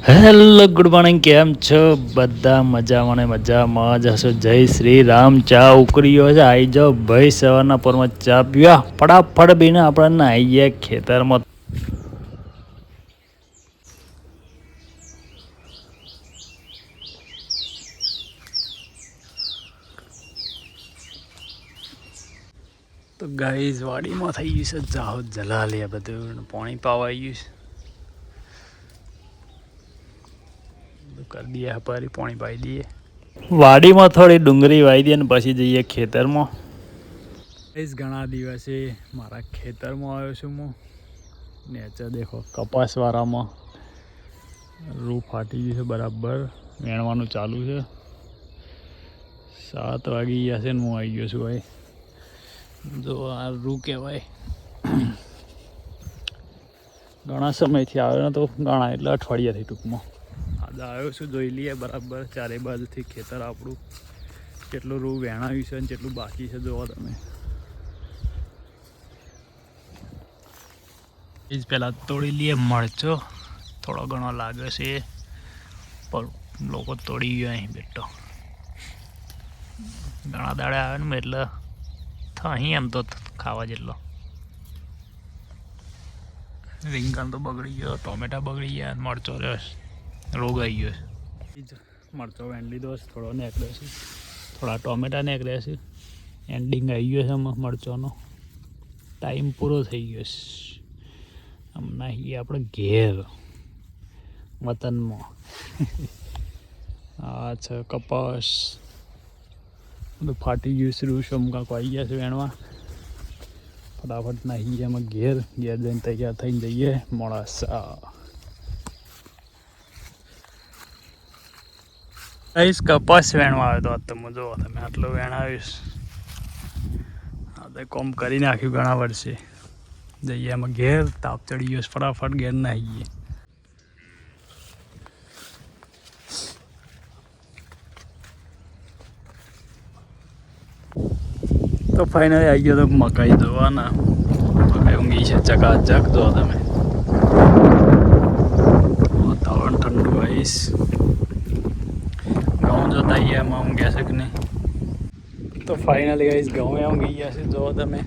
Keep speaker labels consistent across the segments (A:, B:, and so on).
A: Hello good morning, કેમ છો બધા? મજામાં ને મજામાં જ હશો. જય શ્રી રામ. ચા ઉકળ્યો છે, આવી જાઓ ભાઈ. સવારના પોરમાં ચા પીવા ફટાફટ બીને આપણને આવી ગયા ખેતરમાં. તો ગાઈઝ વાડીમાં થઈ ગયું છે જાહો જલાલી, આ બધું પાણી પાવા આવી ગયું છે. કરી દઈએ હપારી, પાણી પાઈ દઈએ. વાડીમાં થોડી ડુંગળી વાવી દઈએ ને પછી જઈએ ખેતરમાં. ઘણા દિવસે મારા ખેતરમાં આવ્યો છું હું. નેચર દેખો, કપાસવાળામાં રૂ ફાટી ગયું છે બરાબર. વેણવાનું ચાલુ છે. 7 વાગી ગયા છે ને હું આવી ગયો છું ભાઈ. જો આ રૂ કહેવાય. ઘણા સમયથી આવ્યો ને, તો ઘણા એટલે અઠવાડિયાથી ટૂંકમાં આજે આવ્યો છું. જોઈ લઈએ બરાબર ચારે બાજુથી ખેતર આપણું કેટલું રૂ વેણાવ્યું છે અને કેટલું બાકી છે જોવો તમે. એ જ પહેલાં તોડી લઈએ મરચો. થોડો ઘણો લાગે છે પણ લોકો તોડી ગયો અહીં બેઠો. ઘણા દાડા આવે ને એટલે અહીં એમ તો ખાવા જેટલો. રીંગણ તો બગડી ગયો, ટોમેટા બગડી ગયા, મરચો રોગ આવી ગયો છે. મરચો વેણ લીધો છે, થોડો નીકળ્યો છે, થોડા ટોમેટા નીકળ્યા છે. એન્ડિંગ આવી ગયો છે મરચોનો. ટાઈમ પૂરો થઈ ગયો છે. હમણાં એ આપણે ઘેર વતનમાં આ છે કપાસ બધું ફાટી ગયું છે. રૂ શમકાક આવી ગયા છે વેણવા. ફટાફટ નાહી એમાં ઘેર જઈને તૈયાર થઈને જઈએ મોડાસા. કપાસ વેણવા આવ્યો તો તમે જુઓ તમે, આટલું વેણાવીશ. આપણે કોમ કરી નાખ્યું ઘણા વર્ષે. જઈએ એમાં ઘેર. તાપ ચડી ગયો ફટાફટ ઘેર નાહીએ. તો ફાઇનલી આવી ગયો તો મકાઈ ધોવાના. મકાઈ ઊંઘી છે ચકાચક. જો તમે વાતાવરણ ઠંડુ આવીશ. ઘઉં જોતા એમાં ઊંઘ્યા છે કે નહીં. તો ફાઇનલી આવીશ ઘઉં ઊંઘી ગયા છે. જો તમે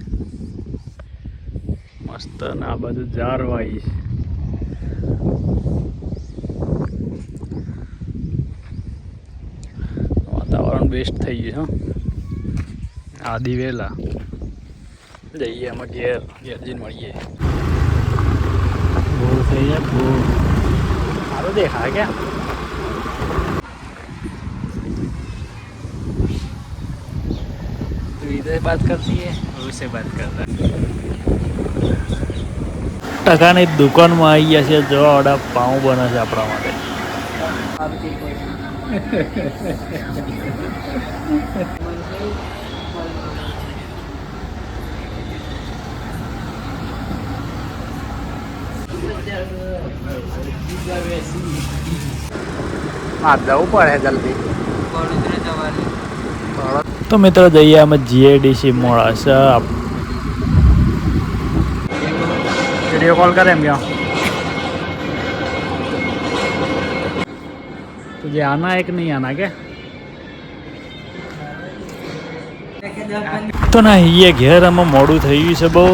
A: મસ્ત. ને આ બાજુ જારવાઈ વાતાવરણ બેસ્ટ થઈ ગયું. આદિ વેલા જઈએ એમાં ઘેર જઈને મળીએ. બહુ થઈ જાય, બહુ સારું દેખાય ક્યાં. तो इधर बात करती है, उससे बात करता. ટકાની દુકાનમાં આવી ગયા છે. જો ઓડા પાઉં બને છે આપણા માટે. જવું પડે જલ્દી. તો મિત્રો જઈએ અમે જીએડીસી મોડાસા. વિડીયો કોલ કરે એમ ક્યાં तुझे आना है कि नहीं आना क्या? તો ના એ ઘેર આમાં મોડું થઈ ગયું છે બહુ.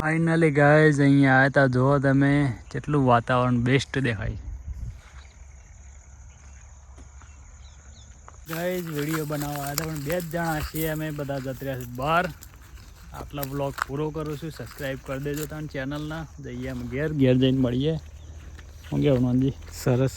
A: ફાઇનલી ગાઈઝ અહીંયા આવ્યા હતા. જુઓ તમે કેટલું વાતાવરણ બેસ્ટ દેખાય. ગાઈઝ વિડીયો બનાવવા આવ્યા હતા પણ 2 જ જણા છીએ અમે. બધા જતા રહ્યા છે બહાર. આટલા વ્લોગ પૂરો કરું છું. સબસ્ક્રાઈબ કરી દેજો તમે ચેનલના. જઈએ અમે ઘેર જઈને મળીએ. શું કહેવું નંદજી? સરસ.